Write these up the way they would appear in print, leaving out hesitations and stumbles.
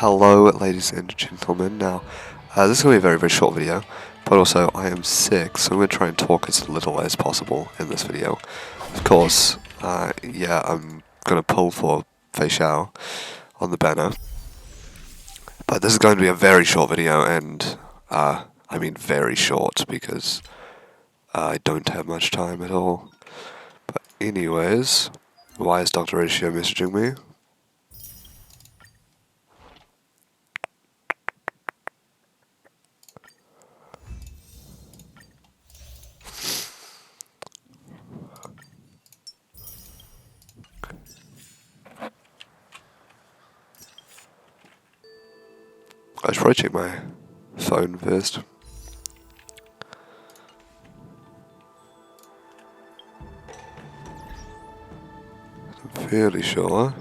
Hello, ladies and gentlemen. Now, this is going to be a very, very short video, but also I am sick, so I'm going to try and talk as little as possible in this video. Of course, yeah, I'm going to pull for Fei Xiao on the banner, but this is going to be a very short video, and I mean very short, because I don't have much time at all. But anyways, why is Dr. Ratio messaging me? I should probably check my phone first. I'm fairly sure.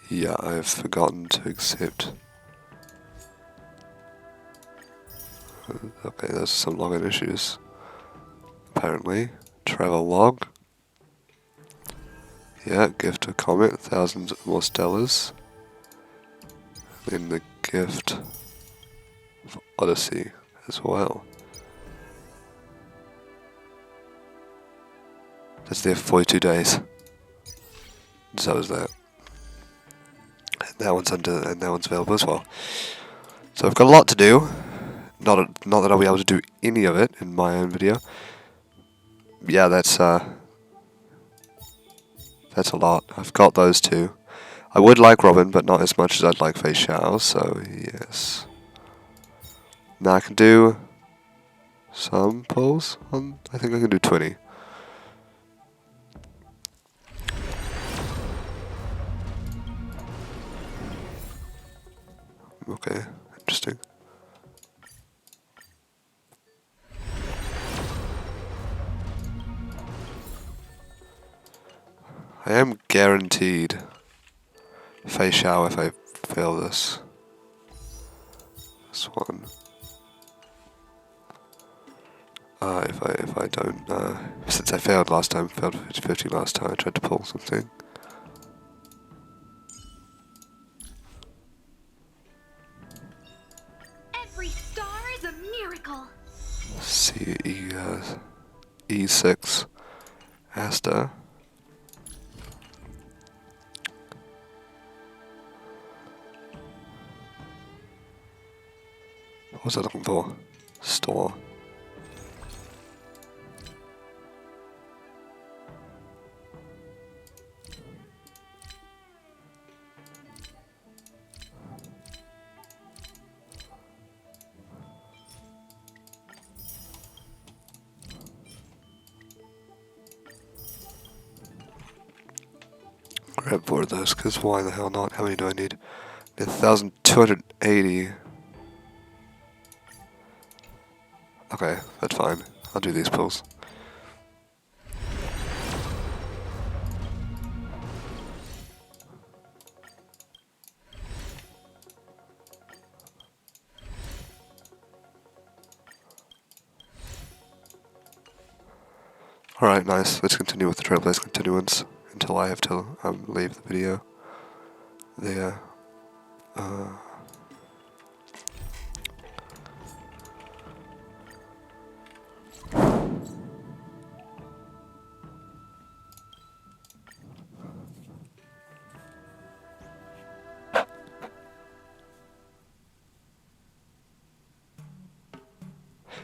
Yeah, I've forgotten to accept. Okay, there's some login issues. Apparently. Travel log. Yeah, gift a comment, 1,000 more stellars. Then the gift of Odyssey as well. That's there 42 days. So is that. And that one's and that one's available as well. So I've got a lot to do. Not that I'll be able to do any of it in my own video. Yeah, that's a lot. I've got those two. I would like Robin, but not as much as I'd like Fei Xiao, so yes. Now I can do some pulls on. I think I can do 20. Okay, interesting. I am guaranteed Fei Xiao if I fail this. This one. If I don't, since I failed last time, failed 50 last time, I tried to pull something. Every star is a miracle. E6 Asta. What was I looking for? Store. Grab 4 of those, because why the hell not? How many do I need? 1,280. Okay, that's fine. I'll do these pulls. Alright, nice. Let's continue with the Trailblaze Continuance until I have to leave the video there.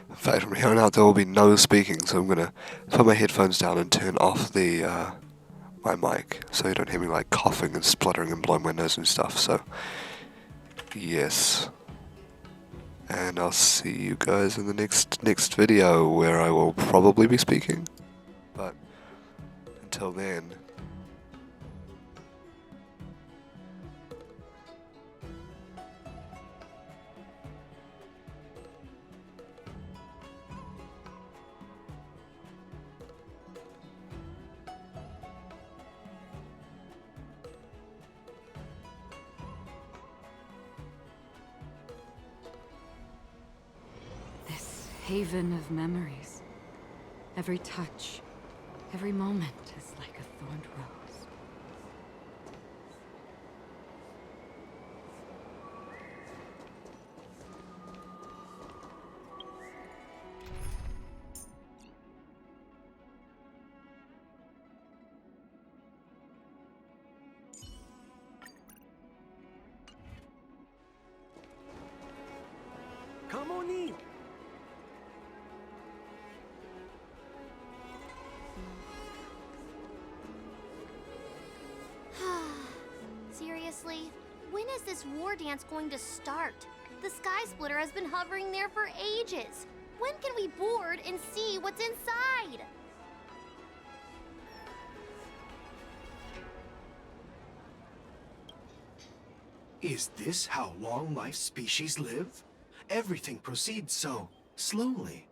In fact, from here on out there will be no speaking, so I'm gonna put my headphones down and turn off the my mic, so you don't hear me like coughing and spluttering and blowing my nose and stuff. So yes, and I'll see you guys in the next video where I will probably be speaking. But until then. Haven of memories. Every touch, every moment is like a thorned rose. Seriously, when is this war dance going to start? The Sky Splitter has been hovering there for ages. When can we board and see what's inside? Is this how long-life species live? Everything proceeds so slowly.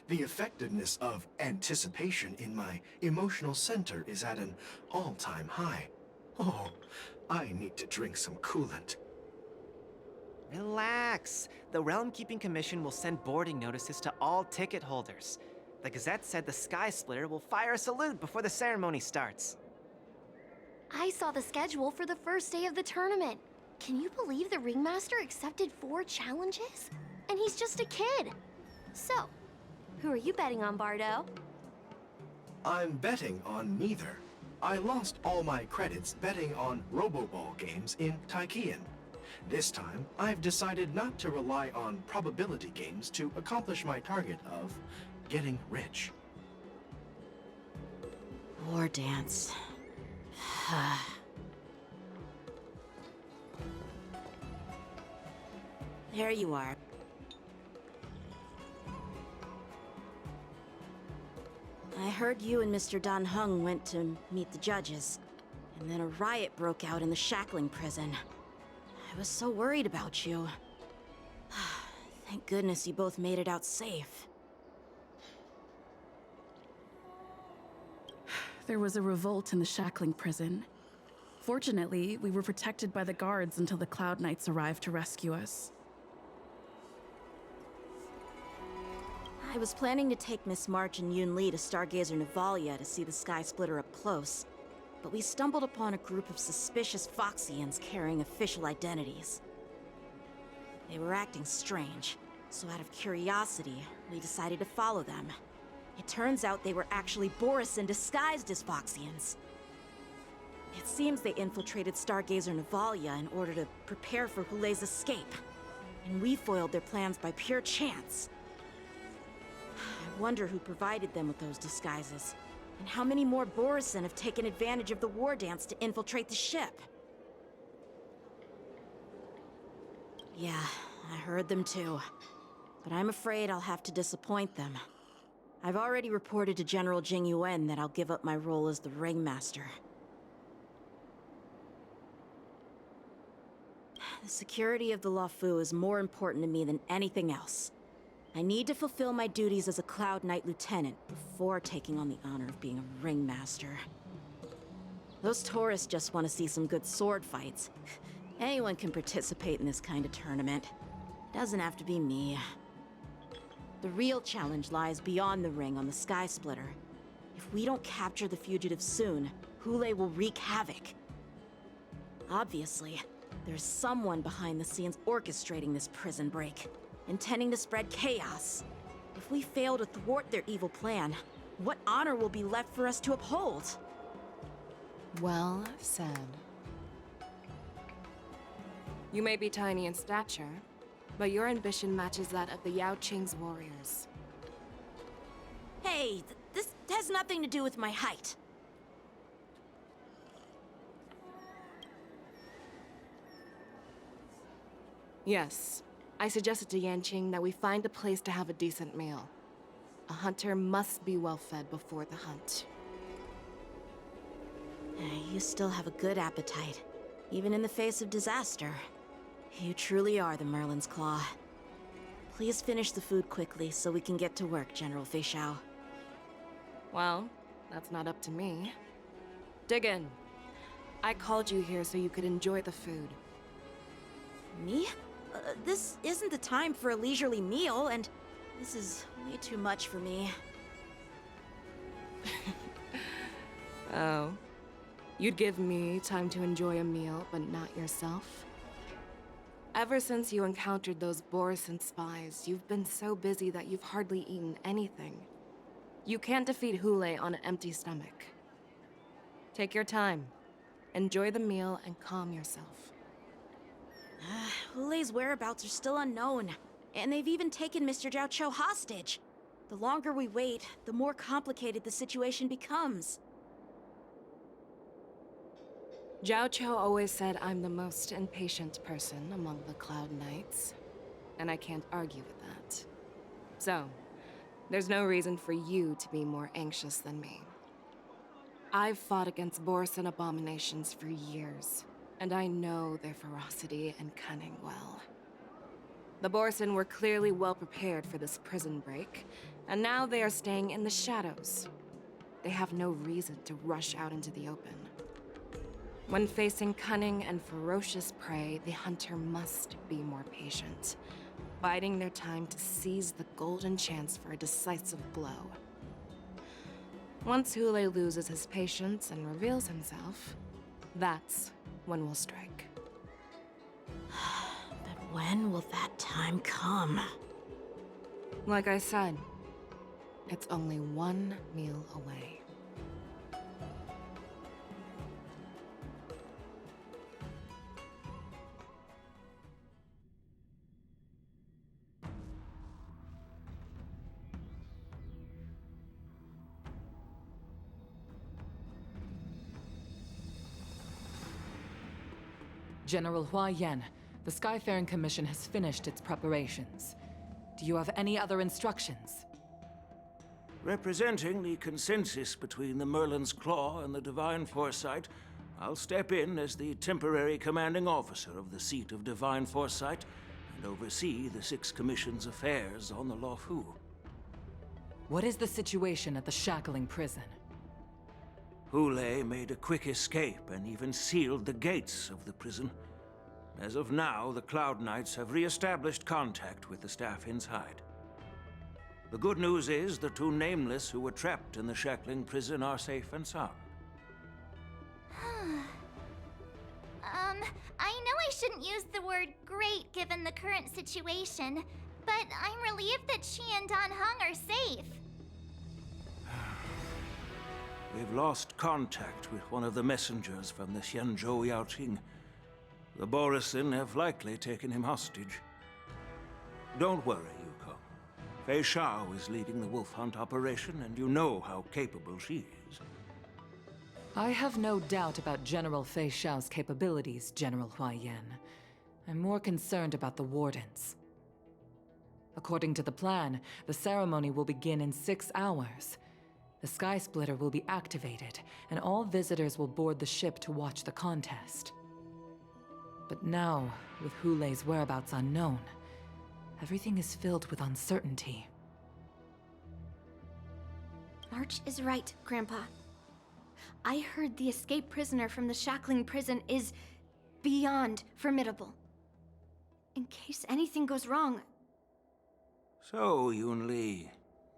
The effectiveness of anticipation in my emotional center is at an all-time high. Oh, I need to drink some coolant. Relax. The Realm Keeping Commission will send boarding notices to all ticket holders. The Gazette said the Sky Splitter will fire a salute before the ceremony starts. I saw the schedule for the first day of the tournament. Can you believe the Ringmaster accepted 4 challenges? And he's just a kid. So, who are you betting on, Bardo? I'm betting on neither. I lost all my credits betting on Roboball games in Taikian. This time, I've decided not to rely on probability games to accomplish my target of getting rich. War dance. There you are. I heard you and Mr. Dan Heng went to meet the judges, and then a riot broke out in the shackling prison. I was so worried about you. Thank goodness you both made it out safe. There was a revolt in the shackling prison. Fortunately, we were protected by the guards until the Cloud Knights arrived to rescue us. I was planning to take Miss March and Yun Li to Stargazer Navalia to see the Sky Splitter up close, but we stumbled upon a group of suspicious Foxians carrying official identities. They were acting strange, so out of curiosity, we decided to follow them. It turns out they were actually Borisin disguised as Foxians. It seems they infiltrated Stargazer Navalia in order to prepare for Hulei's escape, and we foiled their plans by pure chance. I wonder who provided them with those disguises, and how many more Borisin have taken advantage of the war dance to infiltrate the ship. Yeah, I heard them too, but I'm afraid I'll have to disappoint them. I've already reported to General Jing Yuan that I'll give up my role as the Ringmaster. The security of the Luofu is more important to me than anything else. I need to fulfill my duties as a Cloud Knight Lieutenant before taking on the honor of being a Ringmaster. Those tourists just want to see some good sword fights. Anyone can participate in this kind of tournament. Doesn't have to be me. The real challenge lies beyond the ring on the Sky Splitter. If we don't capture the fugitives soon, Hulei will wreak havoc. Obviously, there's someone behind the scenes orchestrating this prison break, intending to spread chaos. If we fail to thwart their evil plan, what honor will be left for us to uphold? Well said. You may be tiny in stature, but your ambition matches that of the Yao Qing's warriors. Hey, this has nothing to do with my height. Yes, I suggested to Yanqing that we find a place to have a decent meal. A hunter must be well fed before the hunt. You still have a good appetite, even in the face of disaster. You truly are the Merlin's Claw. Please finish the food quickly so we can get to work, General Feixiao. Well, that's not up to me. Dig in. I called you here so you could enjoy the food. Me? This isn't the time for a leisurely meal, and this is way too much for me. Oh. You'd give me time to enjoy a meal, but not yourself? Ever since you encountered those Borisin spies, you've been so busy that you've hardly eaten anything. You can't defeat Hulei on an empty stomach. Take your time. Enjoy the meal and calm yourself. Hulei's whereabouts are still unknown, and they've even taken Mr. Zhao Cho hostage. The longer we wait, the more complicated the situation becomes. Zhao Qiu always said I'm the most impatient person among the Cloud Knights, and I can't argue with that. So, there's no reason for you to be more anxious than me. I've fought against Borson abominations for years, and I know their ferocity and cunning well. The Borson were clearly well prepared for this prison break, and now they are staying in the shadows. They have no reason to rush out into the open. When facing cunning and ferocious prey, the hunter must be more patient, biding their time to seize the golden chance for a decisive blow. Once Hule loses his patience and reveals himself, that's when we'll strike. But when will that time come? Like I said, it's only one meal away. General Hua Yan, the Skyfaring Commission has finished its preparations. Do you have any other instructions? Representing the consensus between the Merlin's Claw and the Divine Foresight, I'll step in as the temporary commanding officer of the seat of Divine Foresight and oversee the Six Commission's affairs on the Luofu. What is the situation at the Shackling prison? Hule made a quick escape and even sealed the gates of the prison. As of now, the Cloud Knights have re-established contact with the staff inside. The good news is the two Nameless who were trapped in the Shackling prison are safe and sound. I know I shouldn't use the word great given the current situation, but I'm relieved that she and Dan Heng are safe. We've lost contact with one of the messengers from the Xianzhou Yaoqing. The Borison have likely taken him hostage. Don't worry, Yukong. Fei Shao is leading the wolf hunt operation, and you know how capable she is. I have no doubt about General Fei Shao's capabilities, General Hua Yan. I'm more concerned about the Wardens. According to the plan, the ceremony will begin in 6 hours. The Sky Splitter will be activated, and all visitors will board the ship to watch the contest. But now, with Hule's whereabouts unknown, everything is filled with uncertainty. March is right, Grandpa. I heard the escaped prisoner from the Shackling prison is beyond formidable. In case anything goes wrong... So, Yunli,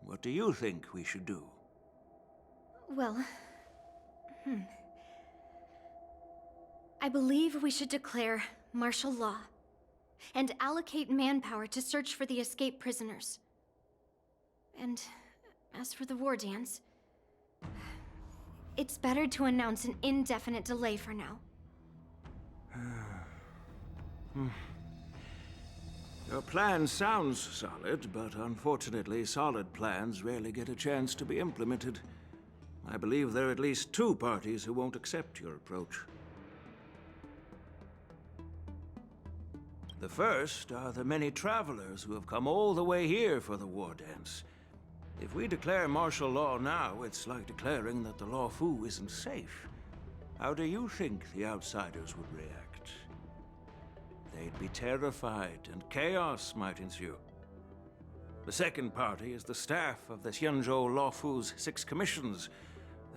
what do you think we should do? Well... I believe we should declare martial law and allocate manpower to search for the escaped prisoners. And as for the war dance, it's better to announce an indefinite delay for now. Your plan sounds solid, but unfortunately solid plans rarely get a chance to be implemented. I believe there are at least 2 parties who won't accept your approach. The first are the many travelers who have come all the way here for the war dance. If we declare martial law now, it's like declaring that the Luofu isn't safe. How do you think the outsiders would react? They'd be terrified, and chaos might ensue. The second party is the staff of the Xianzhou Luofu's 6 commissions.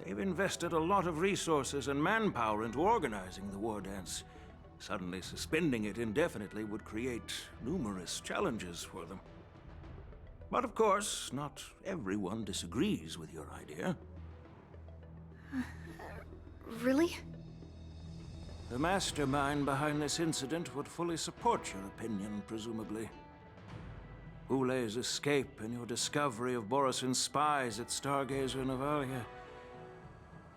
They've invested a lot of resources and manpower into organizing the war dance. Suddenly suspending it indefinitely would create numerous challenges for them. But of course, not everyone disagrees with your idea. Really? The mastermind behind this incident would fully support your opinion, presumably. Hule's escape and your discovery of Borison's spies at Stargazer Navalia.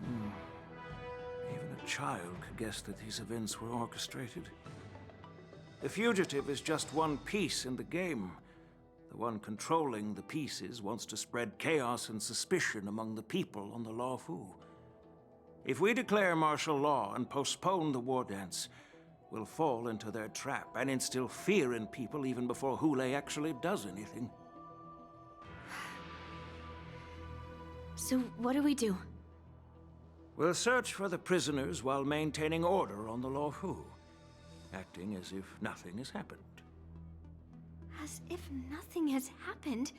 Even a child could guess that these events were orchestrated. The fugitive is just one piece in the game. The one controlling the pieces wants to spread chaos and suspicion among the people on the Luofu. If we declare martial law and postpone the war dance, we'll fall into their trap and instill fear in people even before Hule actually does anything. So what do we do? We'll search for the prisoners while maintaining order on the Luofu, acting as if nothing has happened. As if nothing has happened?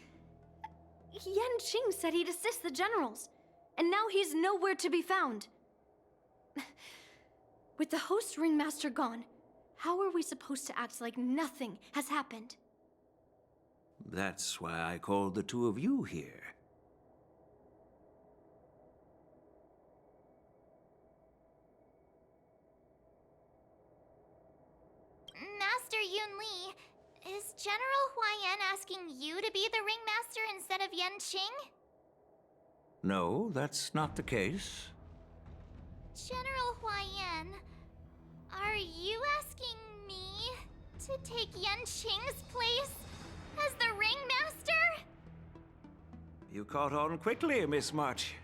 Yanqing said he'd assist the generals, and now he's nowhere to be found. With the host ringmaster gone, how are we supposed to act like nothing has happened? That's why I called the two of you here. Master Yunli, is General Huaiyan asking you to be the ringmaster instead of Yanqing? No, that's not the case. General Huaiyan, are you asking me to take Yanqing's place as the ringmaster? You caught on quickly, Miss March.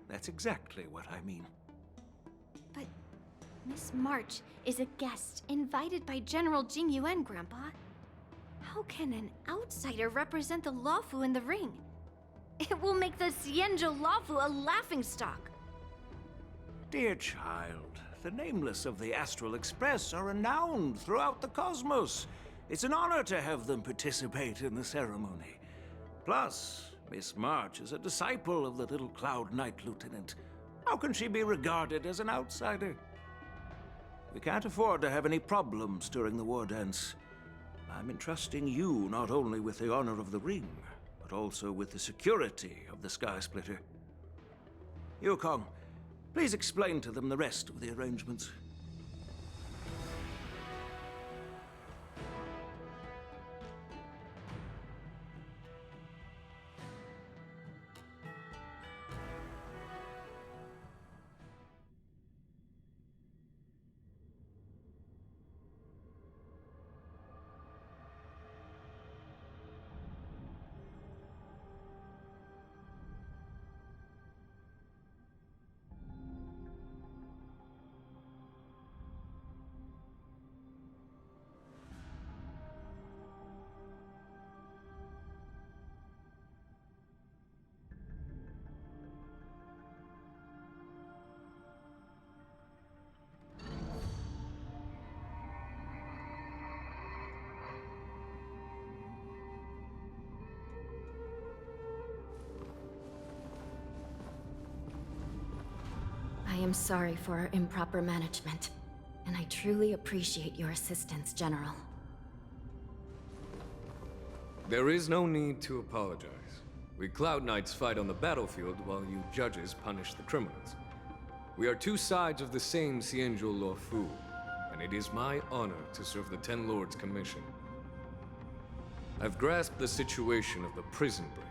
That's exactly what I mean. But Miss March is a guest invited by General Jing Yuan, Grandpa. How can an outsider represent the Luofu in the ring? It will make the Xianzhou Luofu a laughingstock. Dear child, the nameless of the Astral Express are renowned throughout the cosmos. It's an honor to have them participate in the ceremony. Plus, Miss March is a disciple of the Little Cloud Knight Lieutenant. How can she be regarded as an outsider? We can't afford to have any problems during the war dance. I'm entrusting you not only with the honor of the ring, but also with the security of the Sky Splitter. Yukong, please explain to them the rest of the arrangements. I am sorry for our improper management, and I truly appreciate your assistance, General. There is no need to apologize. We Cloud Knights fight on the battlefield while you judges punish the criminals. We are two sides of the same Xianzhou Luofu, and it is my honor to serve the Ten Lords' commission. I've grasped the situation of the prison break.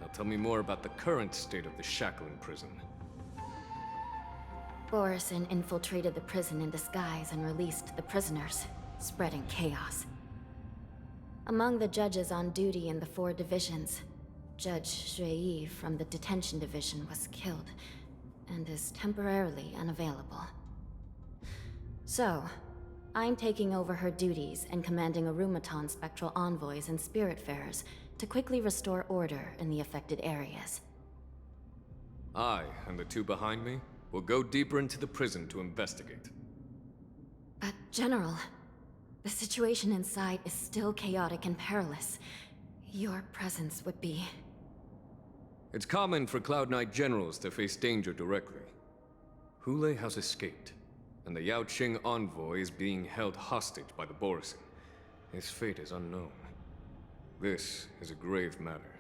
Now tell me more about the current state of the shackling prison. Borison infiltrated the prison in disguise and released the prisoners, spreading chaos. Among the judges on duty in the 4 divisions, Judge Shui from the detention division was killed and is temporarily unavailable. So, I'm taking over her duties and commanding Arumaton spectral envoys and spiritfarers to quickly restore order in the affected areas. I and the two behind me will go deeper into the prison to investigate. But, General, the situation inside is still chaotic and perilous. Your presence would be... It's common for Cloud Knight generals to face danger directly. Hule has escaped, and the Yaoqing envoy is being held hostage by the Borison. His fate is unknown. This is a grave matter.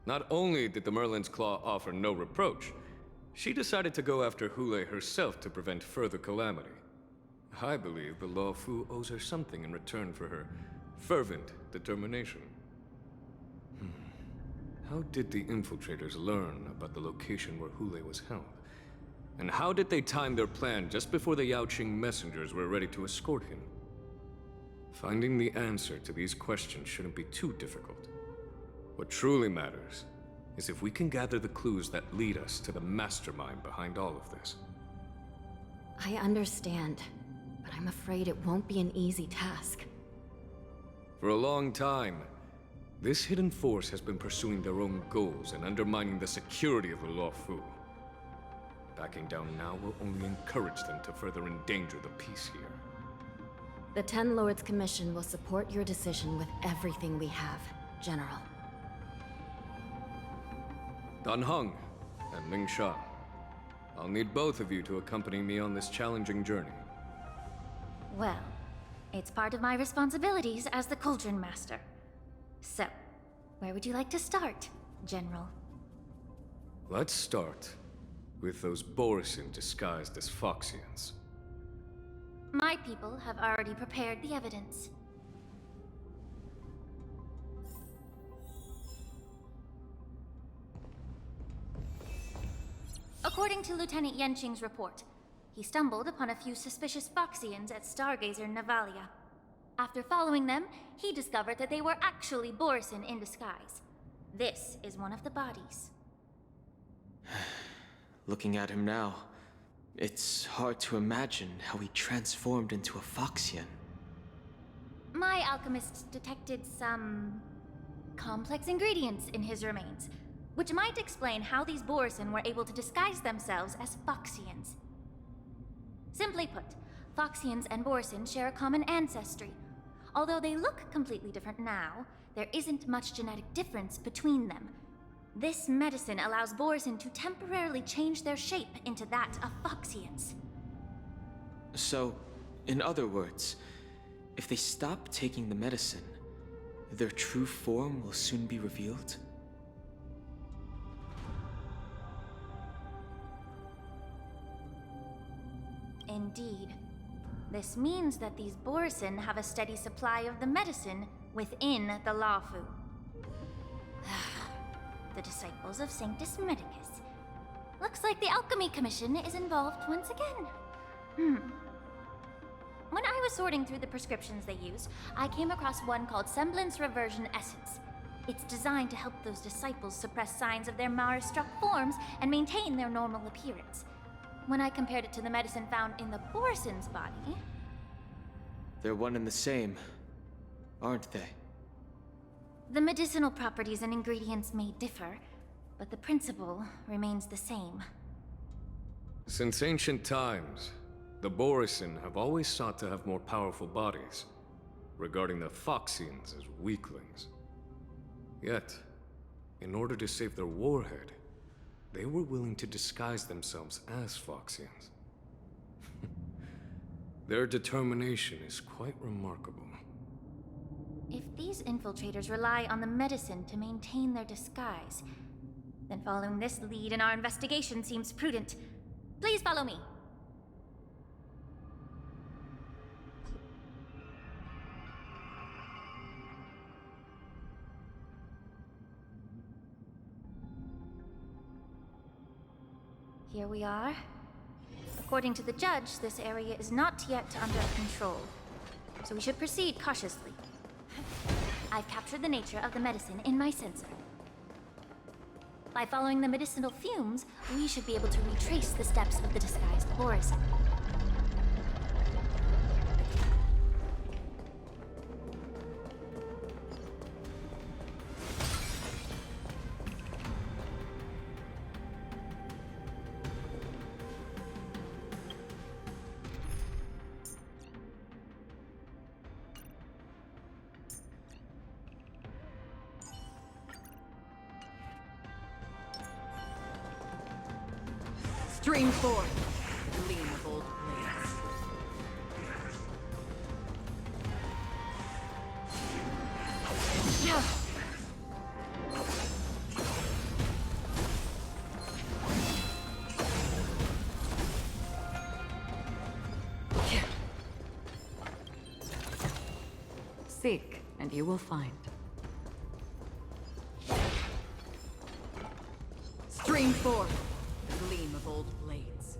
Not only did the Merlin's Claw offer no reproach, she decided to go after Hule herself to prevent further calamity. I believe the Luofu owes her something in return for her fervent determination. How did the infiltrators learn about the location where Hule was held? And how did they time their plan just before the Yaoqing messengers were ready to escort him? Finding the answer to these questions shouldn't be too difficult. What truly matters is if we can gather the clues that lead us to the mastermind behind all of this. I understand, but I'm afraid it won't be an easy task. For a long time, this hidden force has been pursuing their own goals and undermining the security of the Luofu. Backing down now will only encourage them to further endanger the peace here. The Ten Lords Commission will support your decision with everything we have, General. Dan Heng and Ling Sha, I'll need both of you to accompany me on this challenging journey. Well, it's part of my responsibilities as the Cauldron Master. So, where would you like to start, General? Let's start with those Borisin disguised as Foxians. My people have already prepared the evidence. According to Lieutenant Yenqing's report, he stumbled upon a few suspicious Foxians at Stargazer Navalia. After following them, he discovered that they were actually Borisin in disguise. This is one of the bodies. Looking at him now, it's hard to imagine how he transformed into a Foxian. My alchemists detected some complex ingredients in his remains, which might explain how these Borisin were able to disguise themselves as Foxians. Simply put, Foxians and Borisin share a common ancestry. Although they look completely different now, there isn't much genetic difference between them. This medicine allows Borisin to temporarily change their shape into that of Foxians. So, in other words, if they stop taking the medicine, their true form will soon be revealed? Indeed. This means that these Borisin have a steady supply of the medicine within the Luofu. The disciples of Sanctus Medicus. Looks like the Alchemy Commission is involved once again. When I was sorting through the prescriptions they use, I came across one called Semblance Reversion Essence. It's designed to help those disciples suppress signs of their Mara-struck forms and maintain their normal appearance. When I compared it to the medicine found in the Borisin's body... They're one and the same, aren't they? The medicinal properties and ingredients may differ, but the principle remains the same. Since ancient times, the Borisin have always sought to have more powerful bodies, regarding the Foxians as weaklings. Yet, in order to save their warhead, they were willing to disguise themselves as Foxians. Their determination is quite remarkable. If these infiltrators rely on the medicine to maintain their disguise, then following this lead in our investigation seems prudent. Please follow me. Here we are. According to the judge, this area is not yet under control, so we should proceed cautiously. I've captured the nature of the medicine in my sensor. By following the medicinal fumes, we should be able to retrace the steps of the disguised Borisin. Stream forth, gleam of old blades. Seek, and you will find. Stream forth, gleam of old blades.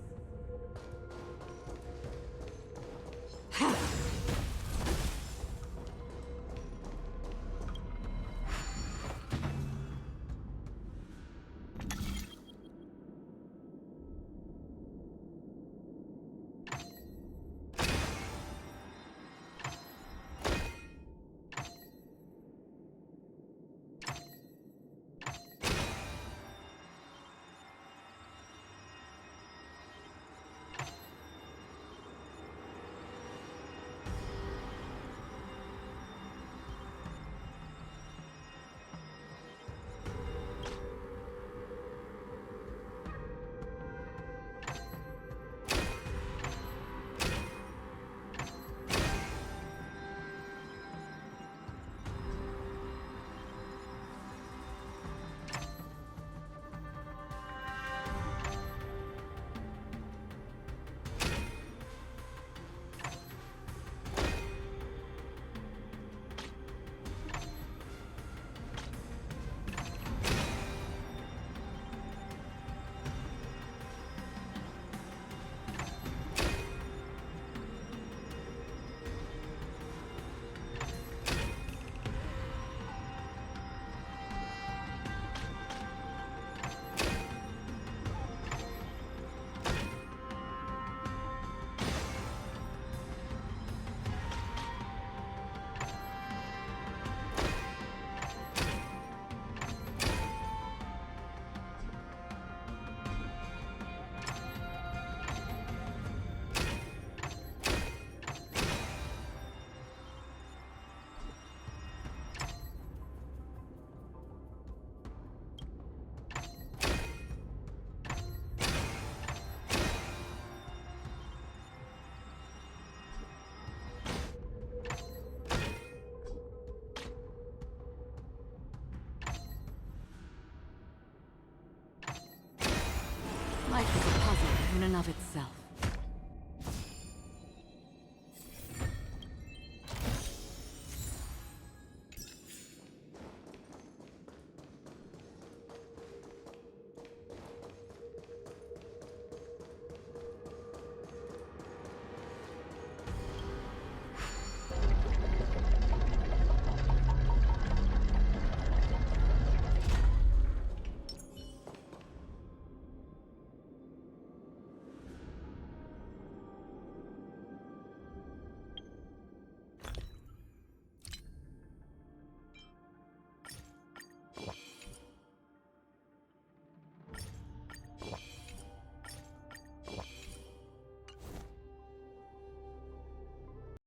in and of itself.